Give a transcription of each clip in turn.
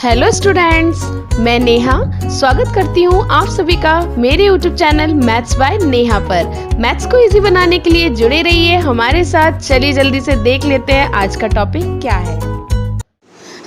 Hello students, मैं नेहा स्वागत करती हूँ आप सभी का मेरे YouTube channel maths by Neha पर। मैथ्स को इजी बनाने के लिए जुड़े रहिए हमारे साथ। चलिए जल्दी से देख लेते हैं आज का टॉपिक क्या है।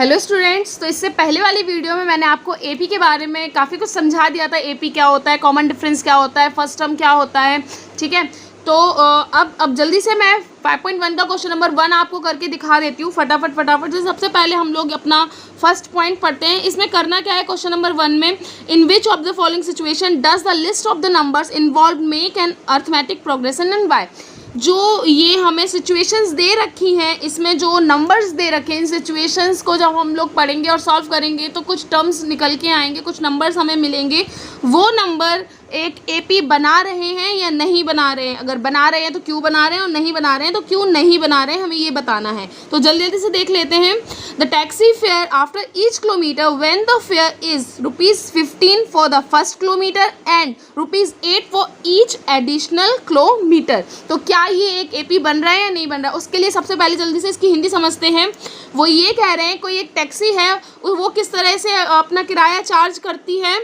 हेलो स्टूडेंट्स, तो इससे पहले वाली वीडियो में मैंने आपको एपी के बारे में काफ़ी कुछ समझा दिया था। एपी क्या होता है, कॉमन डिफरेंस क्या होता है, फर्स्ट टर्म क्या होता है, ठीक है। तो अब जल्दी से मैं 5.1 का क्वेश्चन नंबर 1 आपको करके दिखा देती हूँ फटाफट। तो सबसे पहले हम लोग अपना फर्स्ट पॉइंट पढ़ते हैं। इसमें करना क्या है, क्वेश्चन नंबर 1 में in which of the following situation does the list of the numbers involve make an arithmetic progression and why. जो ये हमें सिचुएशंस दे रखी हैं, इसमें जो नंबर्स दे रखे हैं, इन सिचुएशंस को जब हम लोग पढ़ेंगे और सॉल्व करेंगे तो कुछ टर्म्स निकल के आएंगे, कुछ नंबर्स हमें मिलेंगे। वो नंबर एक एपी बना रहे हैं या नहीं बना रहे हैं। अगर बना रहे हैं तो क्यों बना रहे हैं, और नहीं बना रहे हैं तो क्यों नहीं बना रहे हैं, हमें ये बताना है। तो जल्दी से देख लेते हैं। The taxi fare after each kilometre when the fair is ₹15 for the first kilometre and ₹8 for each additional kilometre. तो क्या ये एक एपी बन रहा है या नहीं बन रहा है, उसके लिए सबसे पहले जल्दी से इसकी हिंदी समझते हैं। वो ये कह रहे हैं कोई एक टैक्सी है, वो किस तरह से अपना किराया चार्ज करती है।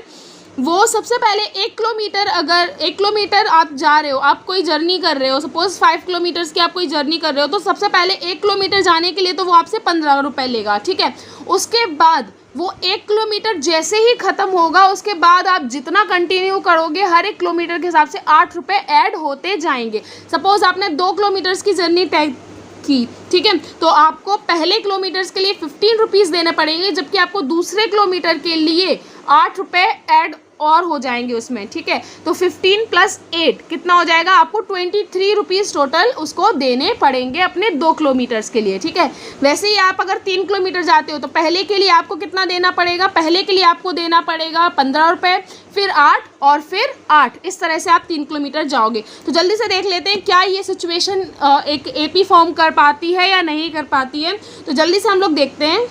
वो सबसे पहले 1 किलोमीटर, अगर 1 किलोमीटर आप जा रहे हो, आप कोई जर्नी कर रहे हो, सपोज 5 किलोमीटर्स की आप कोई जर्नी कर रहे हो, तो सबसे पहले 1 किलोमीटर जाने के लिए तो वो आपसे 15 रुपये लेगा, ठीक है। उसके बाद वो 1 किलोमीटर जैसे ही ख़त्म होगा, उसके बाद आप जितना कंटिन्यू करोगे हर एक किलोमीटर के हिसाब से 8 रुपये ऐड होते जाएंगे। सपोज आपने 2 किलोमीटर्स की जर्नी तय की, ठीक है, तो आपको पहले किलोमीटर्स के लिए 15 रुपीज़ देने पड़ेंगे, जबकि आपको दूसरे किलोमीटर के लिए 8 रुपये ऐड और हो जाएंगे उसमें, ठीक है। तो 15 + 8 कितना हो जाएगा, आपको 23 रुपीज़ टोटल उसको देने पड़ेंगे अपने 2 किलोमीटर्स के लिए, ठीक है। वैसे ही आप अगर 3 किलोमीटर जाते हो तो पहले के लिए आपको कितना देना पड़ेगा, पहले के लिए आपको देना पड़ेगा 15 रुपये, फिर 8 और फिर 8। इस तरह से आप 3 किलोमीटर जाओगे। तो जल्दी से देख लेते हैं क्या ये सिचुएशन एक एपी फॉर्म कर पाती है या नहीं कर पाती है। तो जल्दी से हम लोग देखते हैं।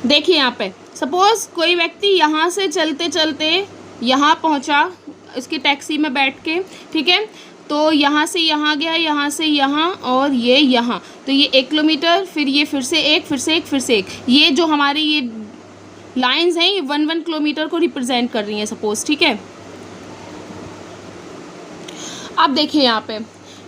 देखिए यहाँ पे सपोज कोई व्यक्ति यहाँ से चलते चलते यहाँ पहुँचा इसकी टैक्सी में बैठ के, ठीक है। तो यहाँ से यहाँ गया, यहाँ से यहाँ और ये यहाँ, तो ये 1 किलोमीटर, फिर ये फिर से एक, फिर से एक, फिर से एक। ये जो हमारी ये लाइंस हैं ये 1 किलोमीटर को रिप्रेजेंट कर रही हैं सपोज, ठीक है। अब देखिए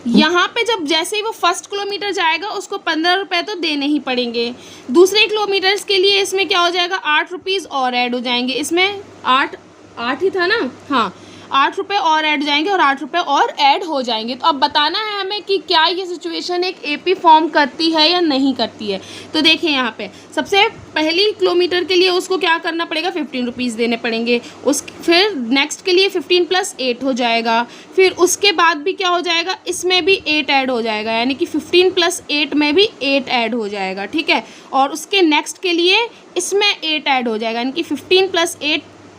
यहाँ पे जब जैसे ही वो फर्स्ट किलोमीटर जाएगा उसको 15 रुपये तो देने ही पड़ेंगे। दूसरे किलोमीटर्स के लिए इसमें क्या हो जाएगा, 8 रुपीज़ और ऐड हो जाएंगे। इसमें 8 ही था ना, हाँ, 8 रुपये और ऐड जाएंगे और 8 रुपये और ऐड हो जाएंगे। तो अब बताना है हमें कि क्या ये सिचुएशन एक एपी फॉर्म करती है या नहीं करती है। तो देखिए यहाँ पे सबसे पहली किलोमीटर के लिए उसको क्या करना पड़ेगा, 15 रुपीज़ देने पड़ेंगे। फिर नेक्स्ट के लिए 15 + 8 हो जाएगा। फिर उसके बाद भी क्या हो जाएगा, इसमें भी 8 ऐड हो जाएगा, यानी कि 15 + 8 में भी 8 ऐड हो जाएगा, ठीक है। और उसके नेक्स्ट के लिए इसमें 8 ऐड हो जाएगा, यानी कि 15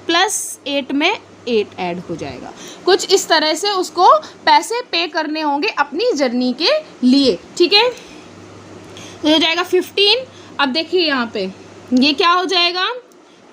+ 8 में 8 ऐड हो जाएगा। कुछ इस तरह से उसको पैसे पे करने होंगे अपनी जर्नी के लिए, ठीक है। तो हो जाएगा 15। अब देखिए यहाँ पे ये क्या हो जाएगा,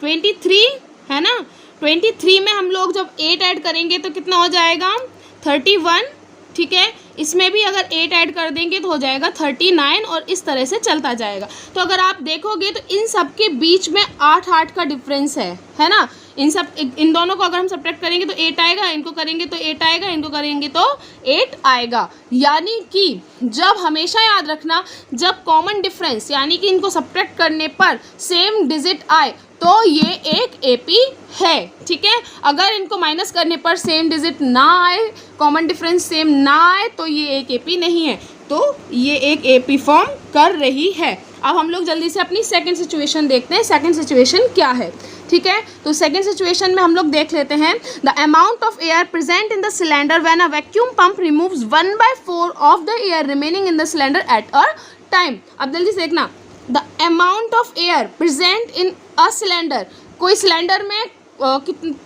23 है ना। 23 में हम लोग जब 8 ऐड करेंगे तो कितना हो जाएगा, 31, ठीक है। इसमें भी अगर 8 ऐड कर देंगे तो हो जाएगा 39 और इस तरह से चलता जाएगा। तो अगर आप देखोगे तो इन सब के बीच में 8 का डिफरेंस है ना। इन दोनों को अगर हम सब्ट्रैक्ट करेंगे तो 8 आएगा, इनको करेंगे तो 8 आएगा, इनको करेंगे तो 8 आएगा। यानी कि जब हमेशा याद रखना, जब कॉमन डिफरेंस यानी कि इनको सब्ट्रैक्ट करने पर सेम डिजिट आए तो ये एक एपी है, ठीक है। अगर इनको माइनस करने पर सेम डिजिट ना आए, कॉमन डिफरेंस सेम ना आए, तो ये एक एपी नहीं है। तो ये एक एपी फॉर्म कर रही है। अब हम लोग जल्दी से अपनी सेकंड सिचुएशन देखते हैं। सेकंड सिचुएशन क्या है, ठीक है। तो सेकंड सिचुएशन में हम लोग देख लेते हैं। The amount of air present in the cylinder when a vacuum pump removes 1/4 of the air remaining in the cylinder at a time. अब जल्दी से देखना, the amount of air present in a cylinder, कोई cylinder में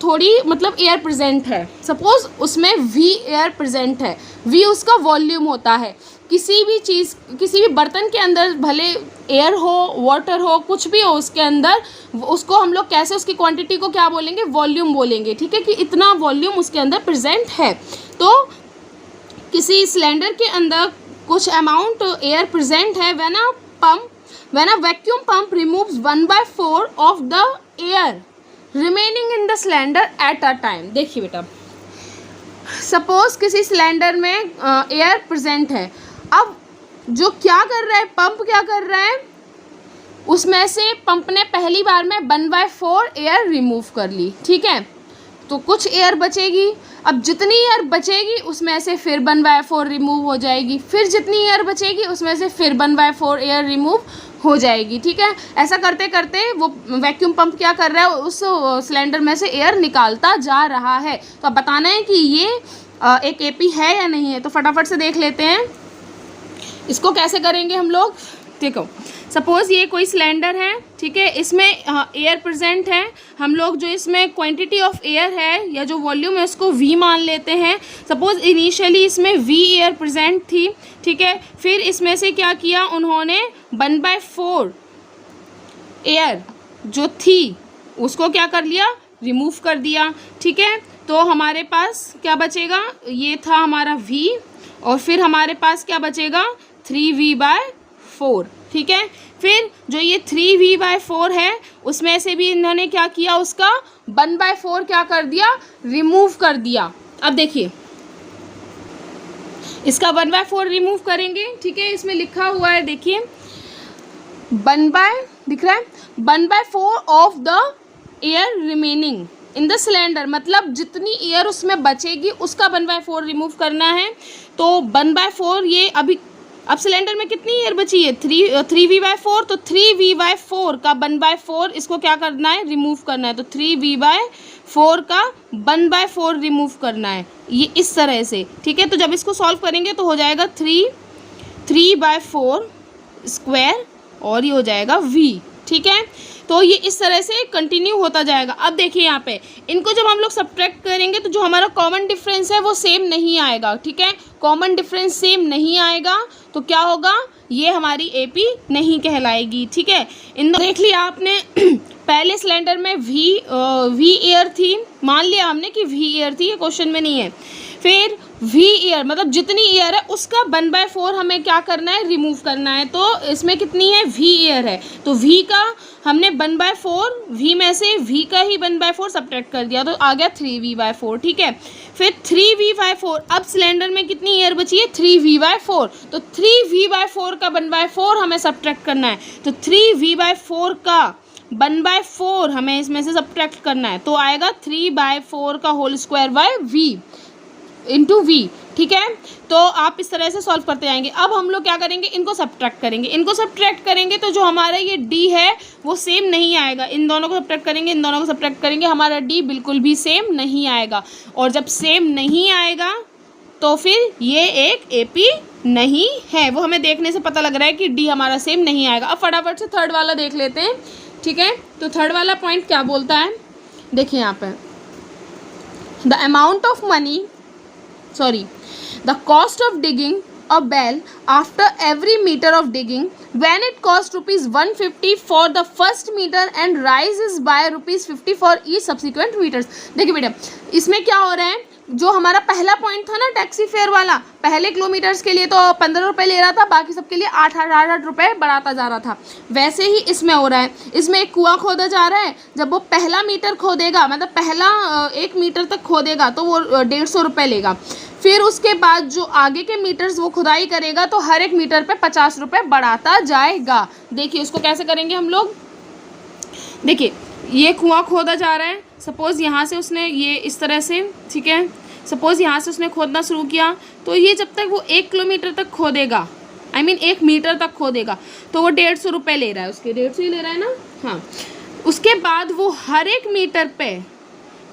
थोड़ी मतलब air present है, suppose उसमें V एयर प्रेजेंट है। V उसका वॉल्यूम होता है। किसी भी चीज़, किसी भी बर्तन के अंदर भले एयर हो, वाटर हो, कुछ भी हो उसके अंदर, उसको हम लोग कैसे, उसकी क्वांटिटी को क्या बोलेंगे, वॉल्यूम बोलेंगे, ठीक है, कि इतना वॉल्यूम उसके अंदर प्रेजेंट है। तो किसी सिलेंडर के अंदर कुछ अमाउंट एयर प्रेजेंट है when a pump when a vacuum pump removes 1/4 of the air remaining in the cylinder at a time. देखिए बेटा, सपोज किसी सिलेंडर में एयर प्रेजेंट है। अब जो क्या कर रहा है पंप, क्या कर रहा है, उसमें से पंप ने पहली बार में 1/4 एयर रिमूव कर ली, ठीक है, तो कुछ एयर बचेगी। अब जितनी एयर बचेगी उसमें से फिर 1/4 रिमूव हो जाएगी, फिर जितनी एयर बचेगी उसमें से फिर 1/4 एयर रिमूव हो जाएगी, ठीक है। ऐसा करते करते वो वैक्यूम पंप क्या कर रहा है, उस सिलेंडर में से एयर निकालता जा रहा है। तो अब बताना है कि ये एक एपी है या नहीं है। तो फटाफट से देख लेते हैं इसको कैसे करेंगे हम लोग। देखो, सपोज़ ये कोई सिलेंडर है, ठीक है, इसमें एयर प्रेजेंट है। हम लोग जो इसमें क्वांटिटी ऑफ एयर है या जो वॉल्यूम है उसको वी मान लेते हैं। सपोज़ इनिशियली इसमें वी एयर प्रेजेंट थी, ठीक है, फिर इसमें से क्या किया उन्होंने 1/4 एयर जो थी उसको क्या कर लिया, रिमूव कर दिया, ठीक है। तो हमारे पास क्या बचेगा, ये था हमारा v और फिर हमारे पास क्या बचेगा 3v/4, ठीक है। फिर जो ये 3v/4 है उसमें से भी इन्होंने क्या किया, उसका 1/4 क्या कर दिया, रिमूव कर दिया। अब देखिए इसका 1/4 रिमूव करेंगे, ठीक है, इसमें लिखा हुआ है, देखिए दिख रहा है 1/4 of the air remaining in the cylinder, मतलब जितनी एयर उसमें बचेगी उसका 1/4 रिमूव करना है। तो 1/4 ये अभी अब सिलेंडर में कितनी एयर बची है 3v/4, तो 3v/4 का 1/4 इसको क्या करना है, रिमूव करना है। तो 3v/4 का 1/4 रिमूव करना है, ये इस तरह से, ठीक है। तो जब इसको सॉल्व करेंगे तो हो जाएगा 3/4 स्क्वायर और ये हो जाएगा v, ठीक है। तो ये इस तरह से कंटिन्यू होता जाएगा। अब देखिए यहाँ पे इनको जब हम लोग सब्ट्रैक्ट करेंगे तो जो हमारा कॉमन डिफरेंस है वो सेम नहीं आएगा, ठीक है। कॉमन डिफरेंस सेम नहीं आएगा तो क्या होगा, ये हमारी एपी नहीं कहलाएगी, ठीक है। देख लिया आपने पहले सिलेंडर में वी एयर थी, मान लिया हमने कि वी एयर थी, ये क्वेश्चन में नहीं है। फिर वी एयर मतलब जितनी एयर है उसका 1/4 हमें क्या करना है, रिमूव करना है। तो इसमें कितनी है, वी एयर है, तो वी का हमने 1/4, वी में से वी का ही 1/4 सब्ट्रैक्ट कर दिया तो आ गया 3v/4, ठीक है। फिर 3v/4, अब सिलेंडर में कितनी एयर बची है 3v/4, तो 3v/4 का 1/4 हमें सब्ट्रैक्ट करना है। तो 3v/4 का 1/4 हमें इसमें से सब्ट्रैक्ट करना है, तो आएगा 3/4 का whole square by v into V, ठीक है। तो आप इस तरह से सॉल्व करते जाएंगे। अब हम लोग क्या करेंगे, इनको सब्ट्रैक्ट करेंगे। इनको सब्ट्रैक्ट करेंगे तो जो हमारा ये डी है वो सेम नहीं आएगा। इन दोनों को सब्ट्रैक्ट करेंगे, इन दोनों को सब्ट्रैक्ट करेंगे, हमारा डी बिल्कुल भी सेम नहीं आएगा। और जब सेम नहीं आएगा तो फिर ये एक एपी नहीं है। वो हमें देखने से पता लग रहा है कि डी हमारा सेम नहीं आएगा। अब फटाफट से थर्ड वाला देख लेते हैं, ठीक है। तो थर्ड वाला पॉइंट क्या बोलता है, देखिए यहाँ पर the amount of money the cost of digging a well after every meter of digging when it costs ₹150 for the first meter and rises by ₹50 for each subsequent meters। देखिए बेटा इसमें क्या हो रहा है, जो हमारा पहला पॉइंट था ना टैक्सी फेयर वाला, पहले किलोमीटर्स के लिए तो 15 रुपये ले रहा था, बाकी सबके लिए 8 रुपये बढ़ाता जा रहा था। वैसे ही इसमें हो रहा है, इसमें एक कुआं खोदा जा रहा है। जब वो पहला मीटर खोदेगा, मतलब पहला 1 मीटर तक खोदेगा तो वो 150 रुपये लेगा। फिर उसके बाद जो आगे के मीटर्स वो खुदाई करेगा तो हर एक मीटर पे 50 रुपये बढ़ाता जाएगा। देखिए उसको कैसे करेंगे हम लोग, देखिए ये कुआं खोदा जा रहा है। सपोज़ यहाँ से उसने ये इस तरह से, ठीक है, सपोज़ यहाँ से उसने खोदना शुरू किया तो ये जब तक वो 1 किलोमीटर तक खोदेगा, I mean 1 मीटर तक खोदेगा, तो वो 150 रुपये ले रहा है, उसके 150 ही ले रहा है ना, हाँ। उसके बाद वो हर एक मीटर पे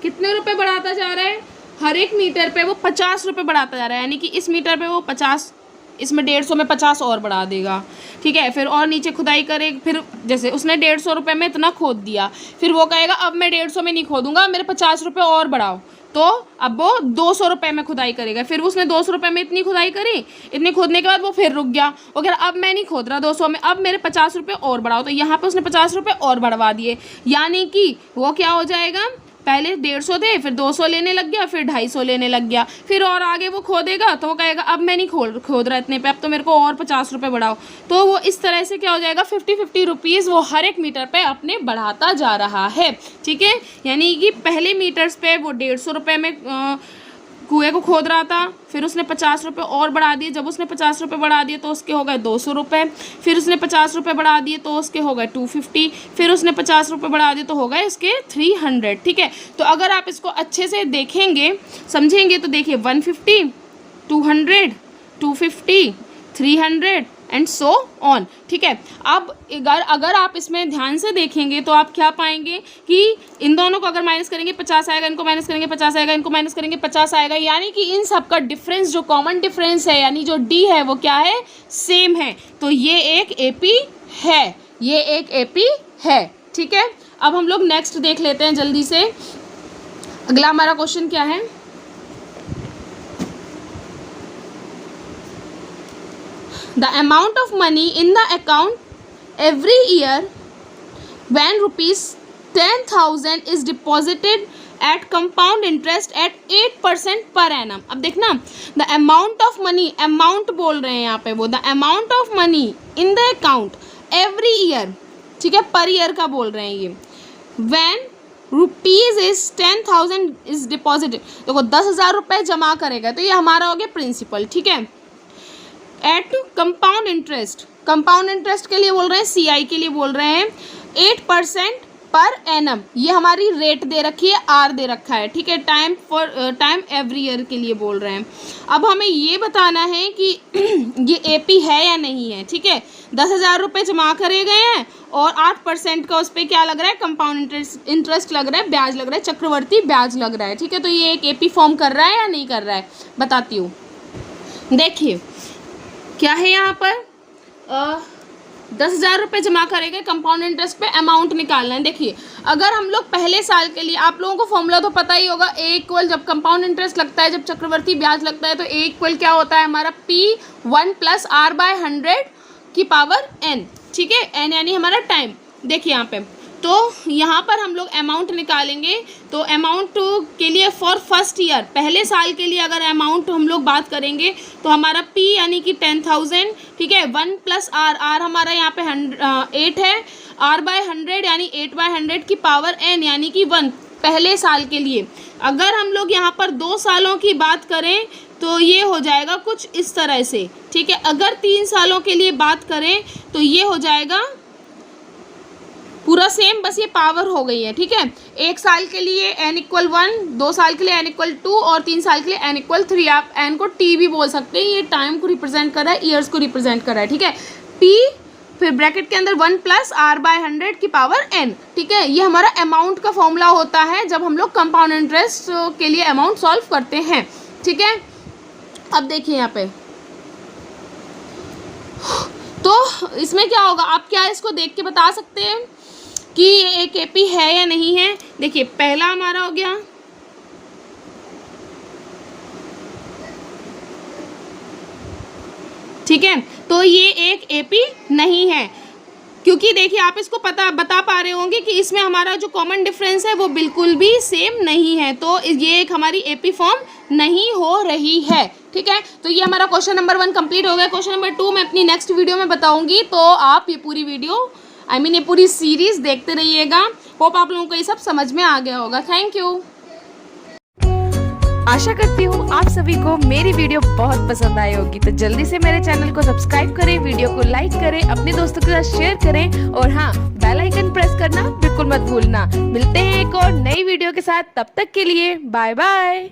कितने रुपए बढ़ाता जा रहा है, हर एक मीटर पे वो 50 रुपये बढ़ाता जा रहा है। यानी कि इस मीटर पे वो 50, इसमें 150 में 50 और बढ़ा देगा, ठीक है। फिर और नीचे खुदाई करे, फिर जैसे उसने 150 रुपये में इतना खोद दिया, फिर वो कहेगा अब मैं 150 में नहीं खोदूंगा, मेरे 50 रुपये और बढ़ाओ, तो अब वो 200 रुपये में खुदाई करेगा। फिर उसने 200 रुपये में इतनी खुदाई करी, इतनी खोदने के बाद वो फिर रुक गया, वो कह रहा अब मैं नहीं खोद रहा 200 में, अब मेरे 50 रुपये और बढ़ाओ, तो यहाँ पे उसने 50 रुपये और बढ़वा दिए। यानी कि वो क्या हो जाएगा पहले 150 थे, फिर 200 लेने लग गया, फिर 250 लेने लग गया, फिर और आगे वो खोदेगा तो वो कहेगा अब मैं नहीं खोद रहा इतने पे, अब तो मेरे को और 50 रुपये बढ़ाओ। तो वो इस तरह से क्या हो जाएगा, 50-50 रुपीज़ वो हर एक मीटर पे अपने बढ़ाता जा रहा है। ठीक है, यानी कि पहले मीटर्स पे वो 150 रुपये में कुएँ को खोद रहा था, फिर उसने 50 रुपये और बढ़ा दिए। जब उसने 50 रुपये बढ़ा दिए तो उसके हो गए 200 रुपये, फिर उसने 50 रुपये बढ़ा दिए तो उसके हो गए 250, फिर उसने 50 रुपये बढ़ा दिए तो हो गए इसके 300। ठीक है, तो अगर आप इसको अच्छे से देखेंगे समझेंगे तो देखिए 150, 200, 250, 300 एंड सो ऑन। ठीक है, अब अगर आप इसमें ध्यान से देखेंगे तो आप क्या पाएंगे कि इन दोनों को अगर माइनस करेंगे 50 आएगा, इनको माइनस करेंगे 50 आएगा, इनको माइनस करेंगे 50 आएगा, यानी कि इन सब का डिफरेंस जो कॉमन डिफरेंस है यानी जो डी है वो क्या है, सेम है। तो ये एक एपी है, ये एक एपी है। ठीक है, अब हम लोग नेक्स्ट देख लेते हैं जल्दी से। अगला हमारा क्वेश्चन क्या है, the amount of money in the account every year when rupees 10,000 is deposited at compound interest at 8% per annum। अब देखना, the amount of money, amount बोल रहे हैं यहाँ पे वो, the amount of money in the account every year, ठीक है, पर ईयर का बोल रहे हैं ये, when rupees is 10,000 is deposited. देखो 10,000 रुपये जमा करेगा तो ये हमारा हो गया प्रिंसिपल। ठीक है, at compound interest, compound interest के लिए बोल रहे हैं, सीआई के लिए बोल रहे हैं 8% पर एनम, ये हमारी रेट दे रखी है, आर दे रखा है। ठीक है, टाइम एवरी ईयर के लिए बोल रहे हैं। अब हमें ये बताना है कि ये एपी है या नहीं है। ठीक है, 10,000 रुपये जमा करे गए हैं और 8% का उस पर क्या लग रहा है, कंपाउंड इंटरेस्ट लग रहा है, ब्याज लग रहा है, चक्रवर्ती ब्याज लग रहा है। ठीक है, तो ये एक एपी फॉर्म कर रहा है या नहीं कर रहा है, बताती हूँ। देखिए क्या है यहाँ पर, 10,000 रुपये जमा करेंगे, कंपाउंड इंटरेस्ट पे अमाउंट निकालना है। देखिए अगर हम लोग पहले साल के लिए, आप लोगों को फॉर्मूला तो पता ही होगा, ए इक्वल जब कंपाउंड इंटरेस्ट लगता है, जब चक्रवर्ती ब्याज लगता है तो ए इक्वल क्या होता है हमारा, P1 + R/100 की पावर n। ठीक है, n यानी हमारा टाइम। देखिए यहाँ पे, तो यहाँ पर हम लोग अमाउंट निकालेंगे, तो अमाउंट के लिए फॉर फर्स्ट ईयर, पहले साल के लिए अगर अमाउंट हम लोग बात करेंगे तो हमारा P यानी कि 10,000। ठीक है, 1 + R, R हमारा यहाँ पे 8 है, R/100 यानी 8/100 की पावर n यानी कि 1 पहले साल के लिए। अगर हम लोग यहाँ पर 2 सालों की बात करें तो ये हो जाएगा कुछ इस तरह से। ठीक है, अगर 3 सालों के लिए बात करें तो ये हो जाएगा पूरा सेम, बस ये पावर हो गई है। ठीक है, 1 साल के लिए n = 1, 2 साल के लिए n = 2 और 3 साल के लिए n = 3। आप n को t भी बोल सकते हैं, ये टाइम को रिप्रेजेंट कर रहा है, ईयर्स को रिप्रेजेंट कर रहा है। ठीक है, p फिर ब्रैकेट के अंदर 1 + R/100 की पावर n। ठीक है, ये हमारा अमाउंट का फॉर्मूला होता है जब हम लोग कंपाउंड इंटरेस्ट के लिए अमाउंट सॉल्व करते हैं। ठीक है, अब देखिए यहाँ पे, तो इसमें क्या होगा, आप क्या इसको देख के बता सकते हैं कि ये एक एपी है या नहीं है। देखिए पहला हमारा हो गया, ठीक है, तो ये एक एपी नहीं है, क्योंकि देखिए आप इसको बता पा रहे होंगे कि इसमें हमारा जो कॉमन डिफरेंस है वो बिल्कुल भी सेम नहीं है, तो ये एक हमारी एपी फॉर्म नहीं हो रही है। ठीक है, तो ये हमारा क्वेश्चन नंबर 1 कंप्लीट हो गया। क्वेश्चन नंबर 2 मैं अपनी नेक्स्ट वीडियो में बताऊंगी, तो आप ये पूरी वीडियो ये पूरी सीरीज देखते रहिएगा। होप आप लोगों को ये सब समझ में आ गया होगा। Thank you. आशा करती हूँ आप सभी को मेरी वीडियो बहुत पसंद आई होगी, तो जल्दी से मेरे चैनल को सब्सक्राइब करें, वीडियो को लाइक करें, अपने दोस्तों के साथ शेयर करें और हाँ, बेल आइकन प्रेस करना बिल्कुल मत भूलना। मिलते हैं एक और नई वीडियो के साथ, तब तक के लिए बाय बाय।